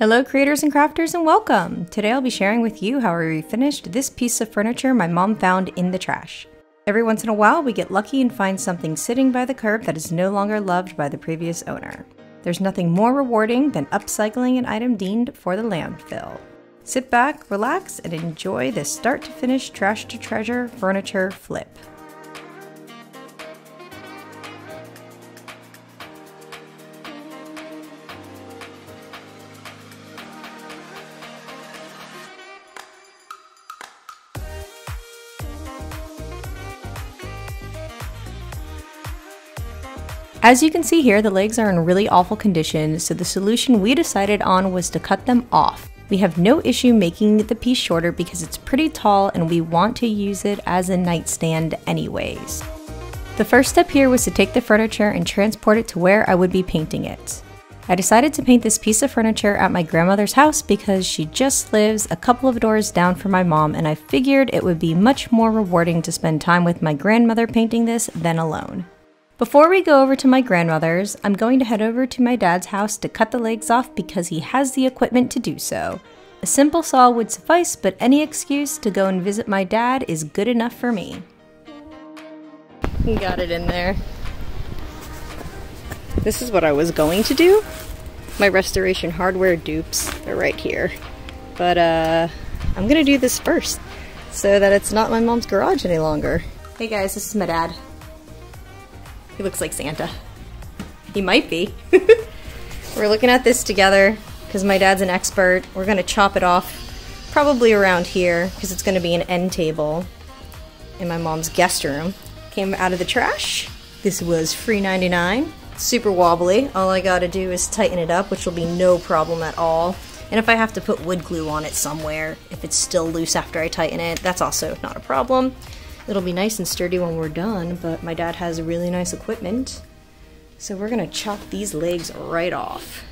Hello creators and crafters, and welcome! Today I'll be sharing with you how I refinished this piece of furniture my mom found in the trash. Every once in a while we get lucky and find something sitting by the curb that is no longer loved by the previous owner. There's nothing more rewarding than upcycling an item deemed for the landfill. Sit back, relax, and enjoy this start to finish trash to treasure furniture flip. As you can see here, the legs are in really awful condition, so the solution we decided on was to cut them off. We have no issue making the piece shorter because it's pretty tall and we want to use it as a nightstand anyways. The first step here was to take the furniture and transport it to where I would be painting it. I decided to paint this piece of furniture at my grandmother's house because she just lives a couple of doors down from my mom, and I figured it would be much more rewarding to spend time with my grandmother painting this than alone. Before we go over to my grandmother's, I'm going to head over to my dad's house to cut the legs off because he has the equipment to do so. A simple saw would suffice, but any excuse to go and visit my dad is good enough for me. You got it in there. This is what I was going to do. My restoration hardware dupes are right here. But I'm gonna do this first so that it's not my mom's garage any longer. Hey guys, this is my dad. He looks like Santa. He might be. We're looking at this together because my dad's an expert. We're gonna chop it off probably around here because it's gonna be an end table in my mom's guest room. Came out of the trash. This was free 99. Super wobbly. All I gotta do is tighten it up, which will be no problem at all. And if I have to put wood glue on it somewhere, if it's still loose after I tighten it, that's also not a problem. It'll be nice and sturdy when we're done, but my dad has really nice equipment. So we're gonna chop these legs right off.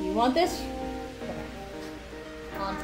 You want this? Okay. On.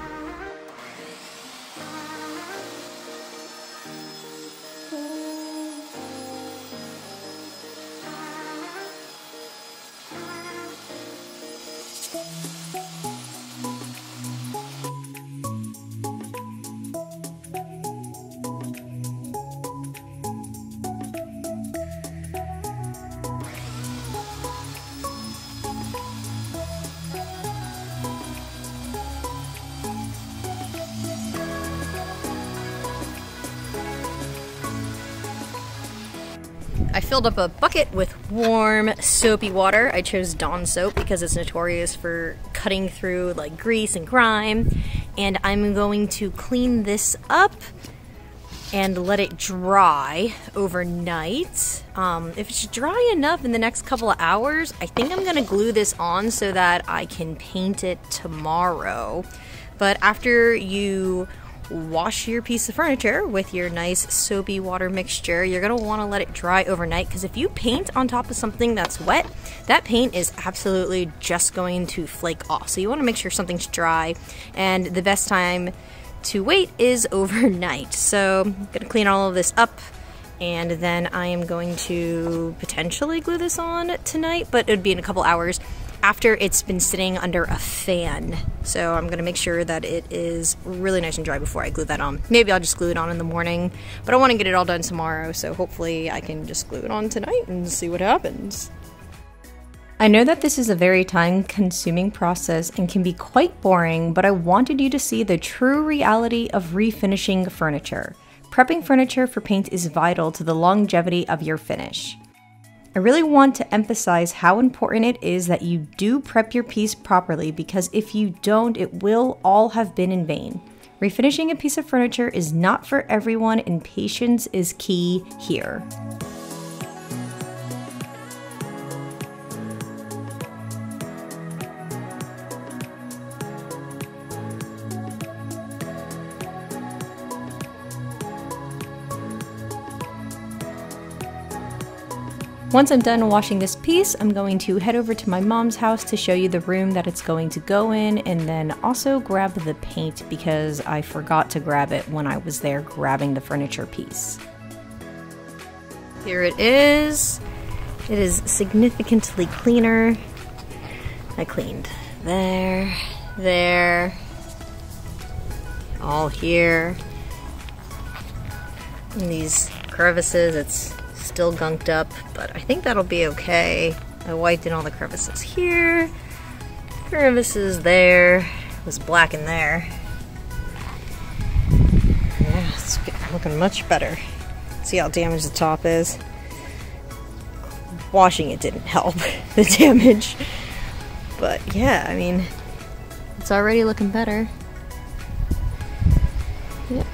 I filled up a bucket with warm, soapy water. I chose Dawn soap because it's notorious for cutting through like grease and grime. And I'm going to clean this up and let it dry overnight. If it's dry enough in the next couple of hours, I think I'm gonna glue this on so that I can paint it tomorrow. But after you wash your piece of furniture with your nice soapy water mixture, you're going to want to let it dry overnight, because if you paint on top of something that's wet, that paint is absolutely just going to flake off. So you want to make sure something's dry, and the best time to wait is overnight. So I'm going to clean all of this up, and then I am going to potentially glue this on tonight, but it would be in a couple hours after it's been sitting under a fan. So I'm gonna make sure that it is really nice and dry before I glue that on. Maybe I'll just glue it on in the morning, but I want to get it all done tomorrow, so hopefully I can just glue it on tonight and see what happens. I know that this is a very time-consuming process and can be quite boring, but I wanted you to see the true reality of refinishing furniture. Prepping furniture for paint is vital to the longevity of your finish. I really want to emphasize how important it is that you do prep your piece properly, because if you don't, it will all have been in vain. Refinishing a piece of furniture is not for everyone, and patience is key here. Once I'm done washing this piece, I'm going to head over to my mom's house to show you the room that it's going to go in, and then also grab the paint because I forgot to grab it when I was there grabbing the furniture piece. Here it is. It is significantly cleaner. I cleaned there, all here. And these crevices, it's still gunked up, but I think that'll be okay. I wiped in all the crevices here, crevices there, it was black in there. Yeah, it's looking much better. See how damaged the top is? Washing it didn't help the damage, but yeah, I mean, it's already looking better. Yep.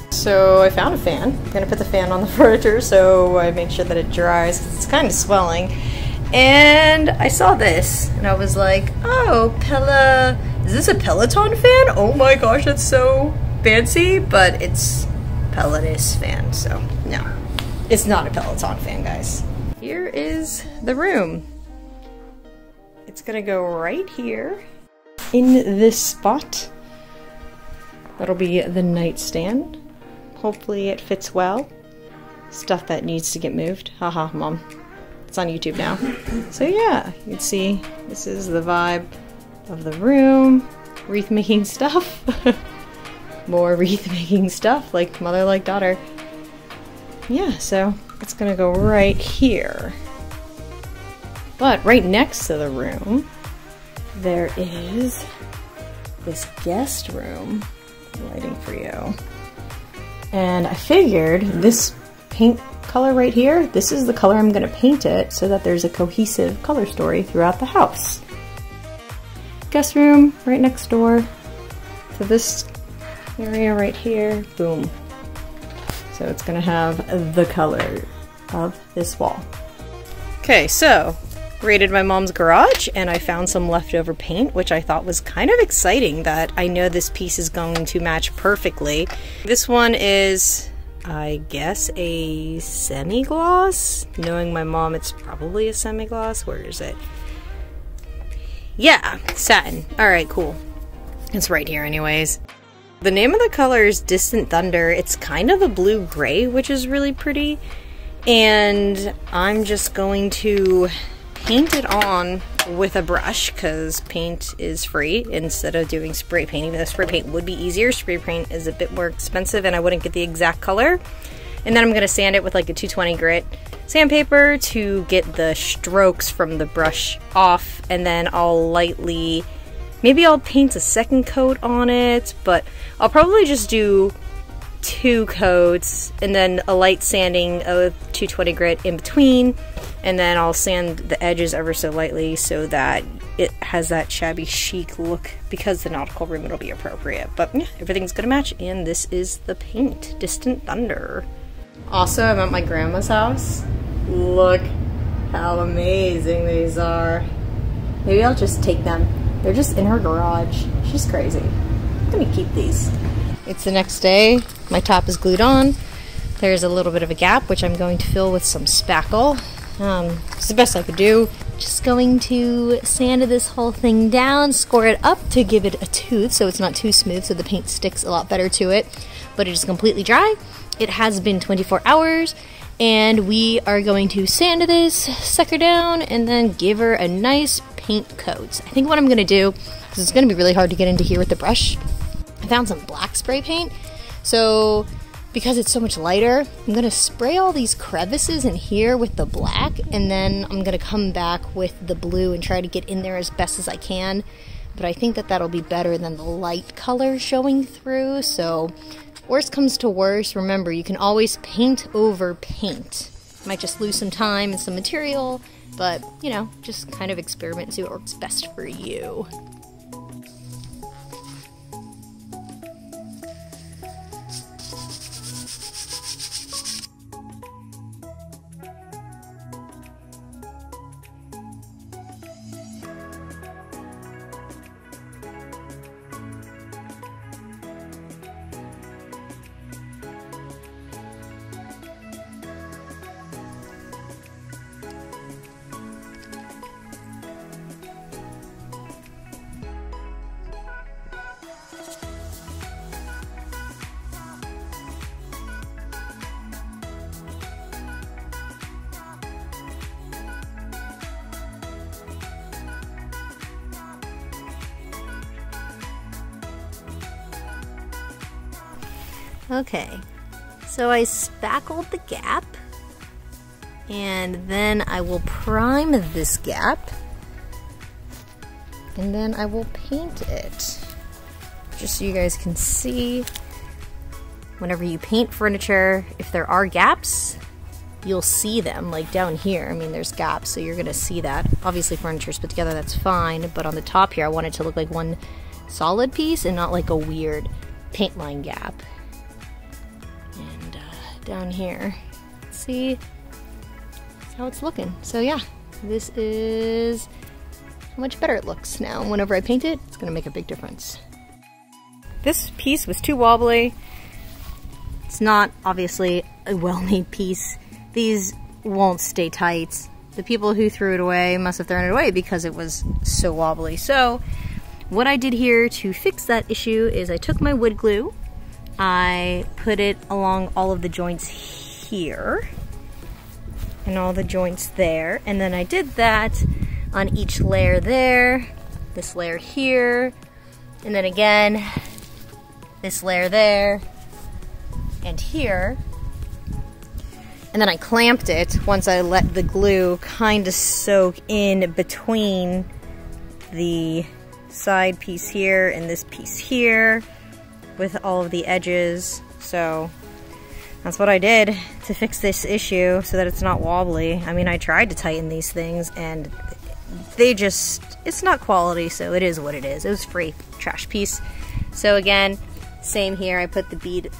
So I found a fan. I'm gonna put the fan on the furniture so I make sure that it dries, 'cause it's kind of swelling. And I saw this and I was like, oh, is this a Peloton fan? Oh my gosh, that's so fancy, but it's Peloton fan, so no, it's not a Peloton fan, guys. Here is the room. It's gonna go right here in this spot. That'll be the nightstand. Hopefully it fits well. Stuff that needs to get moved. Haha, Mom. It's on YouTube now. So yeah, you can see this is the vibe of the room. Wreath making stuff. More wreath making stuff, like mother like daughter. Yeah, so it's gonna go right here. But right next to the room, there is this guest room. Lighting for you. And I figured this paint color right here, this is the color I'm going to paint it so that there's a cohesive color story throughout the house. Guest room right next door to this area right here. Boom. So it's going to have the color of this wall. Okay, so raided my mom's garage and I found some leftover paint, which I thought was kind of exciting that I know this piece is going to match perfectly. This one is, I guess, a semi-gloss. Knowing my mom, it's probably a semi-gloss. Where is it? Yeah, satin. Alright, cool. It's right here anyways. The name of the color is Distant Thunder. It's kind of a blue-gray, which is really pretty. And I'm just going to paint it on with a brush because paint is free instead of doing spray paint. Even though spray paint would be easier, spray paint is a bit more expensive and I wouldn't get the exact color. And then I'm going to sand it with like a 220 grit sandpaper to get the strokes from the brush off, and then I'll lightly, maybe I'll paint a second coat on it, but I'll probably just do 2 coats and then a light sanding of 220 grit in between, and then I'll sand the edges ever so lightly so that it has that shabby chic look, because the nautical room it'll be appropriate. But yeah, everything's gonna match, and this is the paint, Distant Thunder. Also, I'm at my grandma's house. Look how amazing these are. Maybe I'll just take them. They're just in her garage. She's crazy. I'm gonna keep these. It's the next day. My top is glued on. There's a little bit of a gap, which I'm going to fill with some spackle. It's the best I could do. Just going to sand this whole thing down, score it up to give it a tooth so it's not too smooth, so the paint sticks a lot better to it. But it is completely dry. It has been 24 hours, and we are going to sand this sucker down and then give her a nice paint coat. I think what I'm going to do, because it's going to be really hard to get into here with the brush, I found some black spray paint. So because it's so much lighter, I'm going to spray all these crevices in here with the black, and then I'm going to come back with the blue and try to get in there as best as I can. But I think that that'll be better than the light color showing through, so Worst comes to worst, remember, you can always paint over paint. Might just lose some time and some material, but, you know, just kind of experiment and see what works best for you. Okay, so I spackled the gap, and then I will prime this gap, and then I will paint it. Just so you guys can see, whenever you paint furniture, if there are gaps, you'll see them, like down here. I mean, there's gaps, so you're gonna see that. Obviously, furniture's put together, that's fine, but on the top here, I want it to look like one solid piece and not like a weird paint line gap. Down here, see how it's looking. So yeah, this is how much better it looks now. Whenever I paint it, it's gonna make a big difference. This piece was too wobbly. It's not obviously a well-made piece. These won't stay tight. The people who threw it away must have thrown it away because it was so wobbly. So what I did here to fix that issue is I took my wood glue, I put it along all of the joints here and all the joints there, and then I did that on each layer there, this layer here, and then again this layer there and here, and then I clamped it once I let the glue kind of soak in between the side piece here and this piece here with all of the edges. So that's what I did to fix this issue so that it's not wobbly. I mean, I tried to tighten these things and they just, it's not quality, so it is what it is. It was free trash piece. So again, same here, I put the bead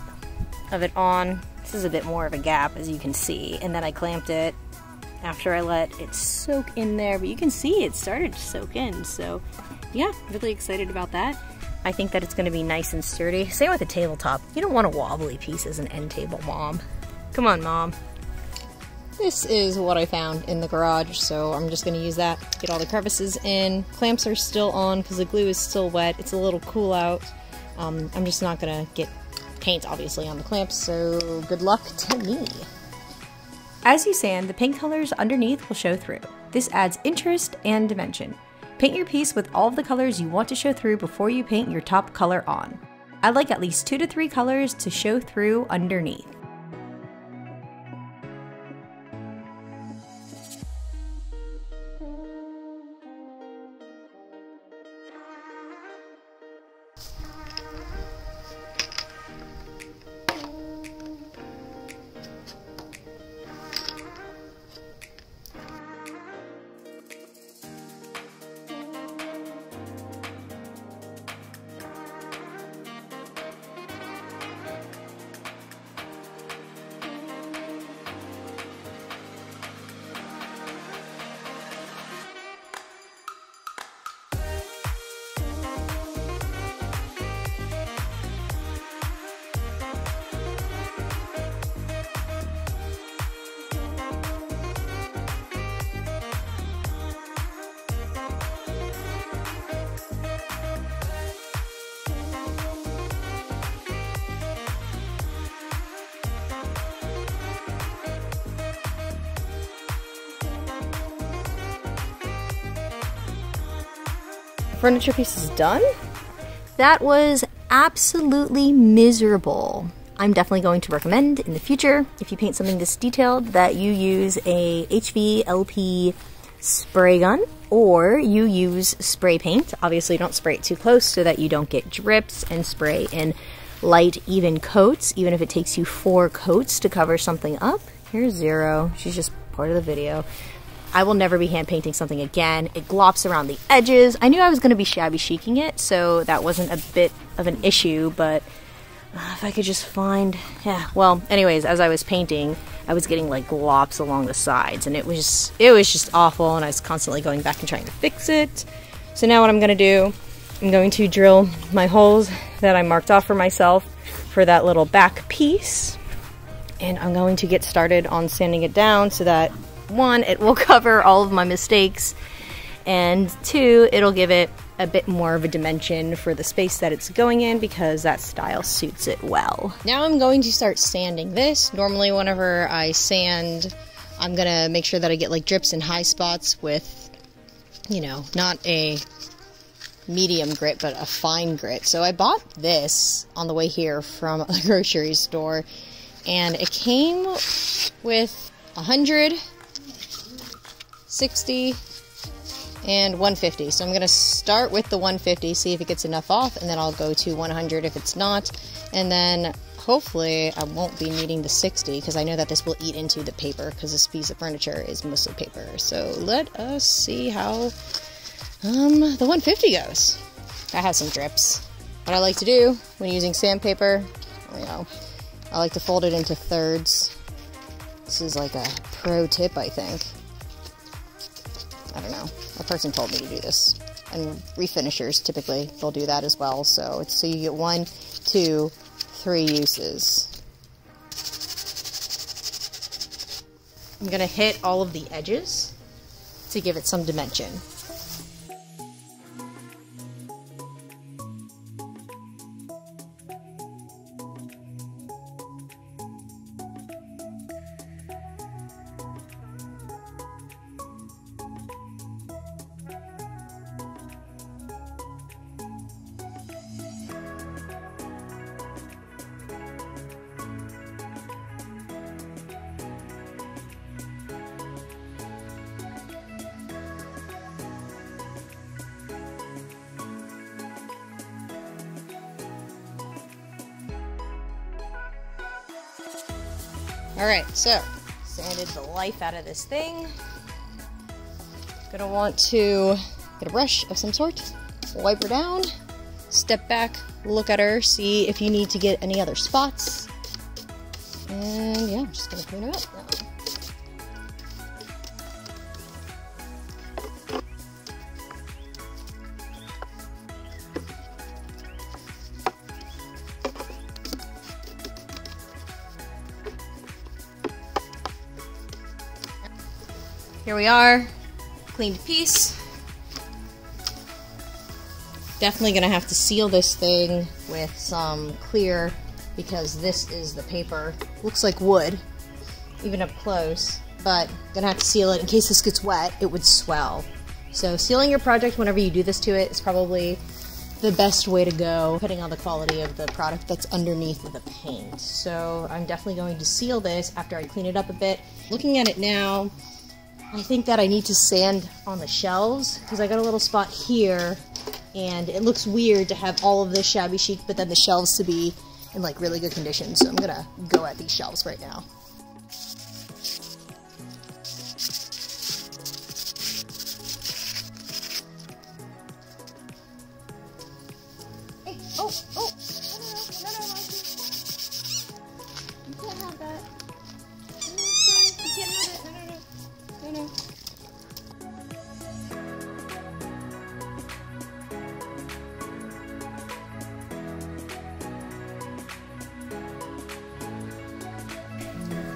of it on. This is a bit more of a gap, as you can see, and then I clamped it after I let it soak in there, but you can see it started to soak in. So yeah, really excited about that. I think that it's going to be nice and sturdy. Same with the tabletop. You don't want a wobbly piece as an end table, Mom. Come on, Mom. This is what I found in the garage, so I'm just going to use that to get all the crevices in. Clamps are still on because the glue is still wet. It's a little cool out. I'm just not going to get paint, obviously, on the clamps, so good luck to me. As you sand, the paint colors underneath will show through. This adds interest and dimension. Paint your piece with all of the colors you want to show through before you paint your top color on. I like at least 2 to 3 colors to show through underneath. Furniture piece is done. That was absolutely miserable. I'm definitely going to recommend in the future, if you paint something this detailed, that you use a HVLP spray gun or you use spray paint. Obviously don't spray it too close so that you don't get drips and spray in light, even coats, even if it takes you 4 coats to cover something up. Here's Zero. She's just part of the video. I will never be hand painting something again. It glops around the edges. I knew I was going to be shabby chiking it, so that wasn't a bit of an issue, but if I could just find... Yeah, well, anyways, as I was painting, I was getting like glops along the sides, and it was just awful, and I was constantly going back and trying to fix it. So now what I'm going to do, I'm going to drill my holes that I marked off for myself for that little back piece, and I'm going to get started on sanding it down so that 1, it will cover all of my mistakes, and 2, it'll give it a bit more of a dimension for the space that it's going in because that style suits it well. Now I'm going to start sanding this. Normally whenever I sand, I'm gonna make sure that I get like drips and high spots with, you know, not a medium grit, but a fine grit. So I bought this on the way here from the grocery store, and it came with 100, 60, and 150. So I'm going to start with the 150, see if it gets enough off, and then I'll go to 100 if it's not. And then hopefully I won't be needing the 60 because I know that this will eat into the paper because this piece of furniture is mostly paper. So let us see how the 150 goes. I have some drips. What I like to do when using sandpaper, you know, I like to fold it into thirds. This is like a pro tip, I think. I don't know. A person told me to do this. And refinishers, typically, they'll do that as well. So it's so you get 1, 2, 3 uses. I'm going to hit all of the edges to give it some dimension. Alright, so sanded the life out of this thing. Gonna want to get a brush of some sort, wipe her down, step back, look at her, see if you need to get any other spots. And yeah, I'm just gonna clean her up now. Here we are, cleaned piece. Definitely gonna have to seal this thing with some clear because this is the paper. Looks like wood, even up close, but gonna have to seal it in case this gets wet, it would swell. So sealing your project whenever you do this to it is probably the best way to go, depending on the quality of the product that's underneath the paint. So I'm definitely going to seal this after I clean it up a bit. Looking at it now, I think that I need to sand on the shelves because I got a little spot here and it looks weird to have all of this shabby chic but then the shelves to be in like really good condition. So I'm gonna go at these shelves right now. Hey, oh, no, you can't have that. You can't have it. No.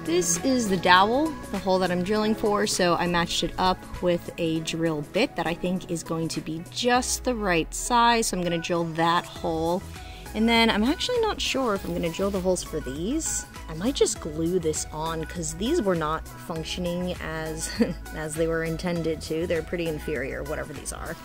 This is the dowel, the hole that I'm drilling for, so I matched it up with a drill bit that I think is going to be just the right size, so I'm going to drill that hole. And then I'm actually not sure if I'm going to drill the holes for these. I might just glue this on because these were not functioning as as they were intended to. They're pretty inferior, whatever these are.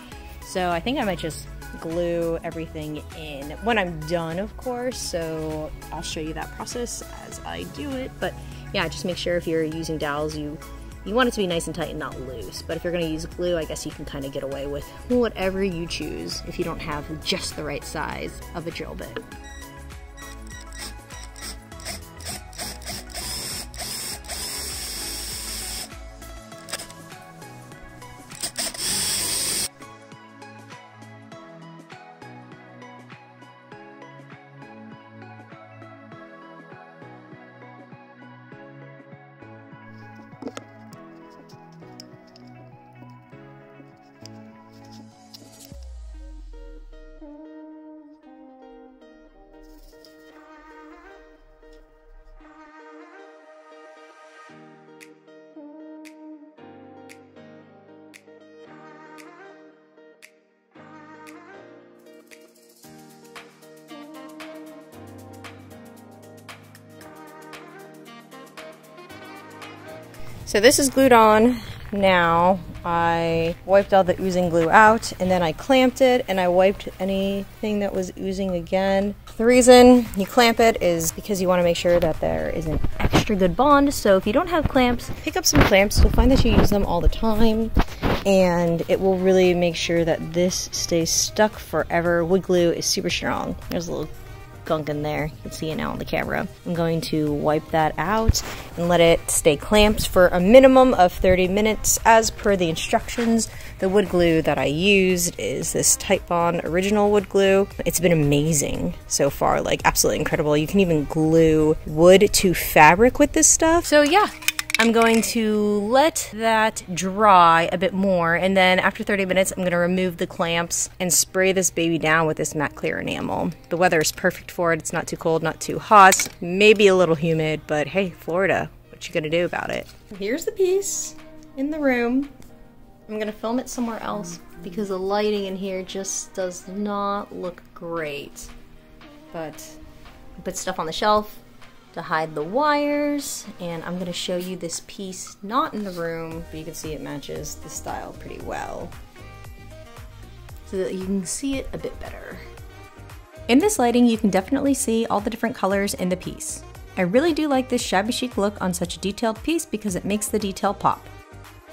So I think I might just glue everything in when I'm done, of course. So I'll show you that process as I do it. But yeah, just make sure if you're using dowels, you want it to be nice and tight and not loose. But if you're going to use glue, I guess you can kind of get away with whatever you choose if you don't have just the right size of a drill bit. So this is glued on now. I wiped all the oozing glue out, and then I clamped it, and I wiped anything that was oozing again. The reason you clamp it is because you want to make sure that there is an extra good bond. So if you don't have clamps, pick up some clamps. You'll find that you use them all the time, and it will really make sure that this stays stuck forever. Wood glue is super strong. There's a little gunk in there. You can see it now on the camera. I'm going to wipe that out and let it stay clamped for a minimum of 30 minutes as per the instructions. The wood glue that I used is this Titebond original wood glue. It's been amazing so far, like absolutely incredible. You can even glue wood to fabric with this stuff. So yeah, I'm going to let that dry a bit more, and then after 30 minutes, I'm going to remove the clamps and spray this baby down with this matte clear enamel. The weather is perfect for it. It's not too cold, not too hot, maybe a little humid, but hey, Florida, what you gonna do about it? Here's the piece in the room. I'm going to film it somewhere else because the lighting in here just does not look great. But I put stuff on the shelf to hide the wires, and I'm going to show you this piece not in the room, but you can see it matches the style pretty well so that you can see it a bit better. In this lighting, you can definitely see all the different colors in the piece. I really do like this shabby chic look on such a detailed piece because it makes the detail pop.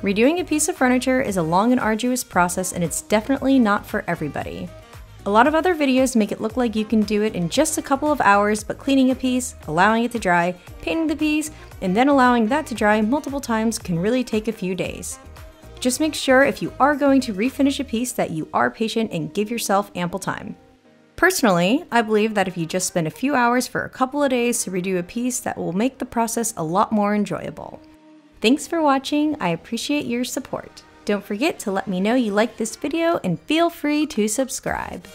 Redoing a piece of furniture is a long and arduous process, and it's definitely not for everybody. A lot of other videos make it look like you can do it in just a couple of hours, but cleaning a piece, allowing it to dry, painting the piece, and then allowing that to dry multiple times can really take a few days. Just make sure if you are going to refinish a piece that you are patient and give yourself ample time. Personally, I believe that if you just spend a few hours for a couple of days to redo a piece, that will make the process a lot more enjoyable. Thanks for watching. I appreciate your support. Don't forget to let me know you liked this video and feel free to subscribe.